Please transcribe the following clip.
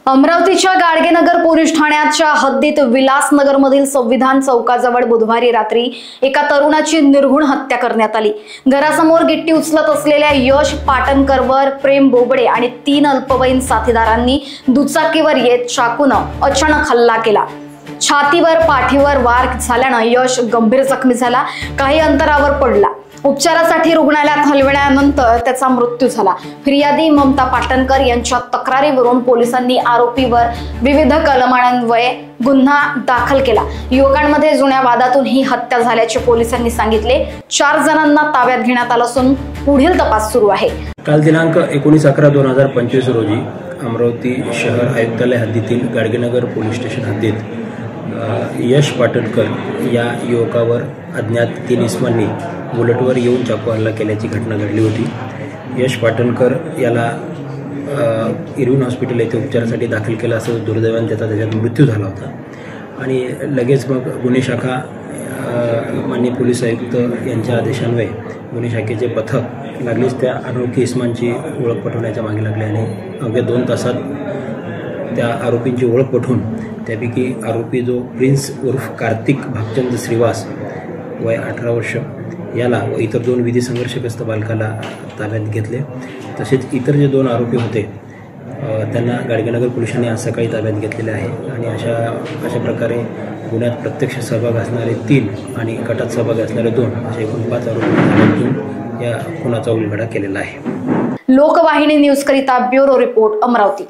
अमरावतीच्या गाडगेनगर पोलीस ठाण्याच्या हद्दीत विलासनगरमधील संविधान चौकाजवळ बुधवारी रात्री एका तरुणाची निर्घृण हत्या करण्यात आली। घरासमोर गिट्टी उचलत असलेल्या यश पाटणकरवर प्रेम बोबडे आणि 3 अल्पवयीन साथीदारांनी दुचाकीवर येत चाकूने अचानक हल्ला केला। छातीवर पाठीवर वार झाल्याने यश गंभीर जखमी झाला। काही अंतरावर पडला। उपचारासाठी रुग्णालयात हलविण्यानंतर त्याचा मृत्यू झाला। फिर्यादी ममता पाटणकर यांच्या तक्रारीवरून पोलिसांनी आरोपीवर विविध कलमांन्वये गुन्हा दाखल केला। युवकांमध्ये जुन्या वादातून ही हत्या झाल्याचे पोलिसांनी सांगितले। 4 जणांना ताब्यात घेण्यात आलं असून पुढील तपास सुरू आहे। काल दिनांक 19/11/2025 रोजी अमरावती शहर आयुक्तालय हद्दीतील गाडगेनगर पोलीस स्टेशन हद्दीत यश पाटणकर या युवकावर अज्ञात 3 इसमांनी बुलेटवर येऊन चाकू हल्ला केल्याची घटना घडली होती। यश पाटणकर याला इरविन हॉस्पिटल येथे उपचारासाठी दाखल केला असता दुर्दैवाने त्याच्यात मृत्यू झाला होता आणि लगेच मग गुन्हे शाखा माननीय पोलीस आयुक्त यांच्या आदेशान्वये गुन्हे शाखेचे पथक लागलीच त्या अनोळखी इसमांची ओळख पटवण्याच्या मागे लागले आणि अवघ्या 2 तासात त्या आरोपींची ओळख पटवून त्यापैकी आरोपी जो प्रिन्स उर्फ कार्तिक भागचंद श्रीवास वय 18 वर्ष याला व इतर 2 विधी संघर्षग्रस्त बालकाला ताब्यात घेतले। तसेच इतर जे 2 आरोपी होते त्यांना गाडगेनगर पोलिसांनी आज सकाळी ताब्यात घेतलेले आहे आणि अशा प्रकारे गुन्ह्यात प्रत्यक्ष सहभाग असणारे 3 आणि गटात सहभाग असणारे 2 असे एकूण 5 आरोपी ताब्यात घेऊन या खुनाचा उलगडा केलेला आहे। लोकवाहिनी न्यूज करिता ब्युरो रिपोर्ट अमरावती।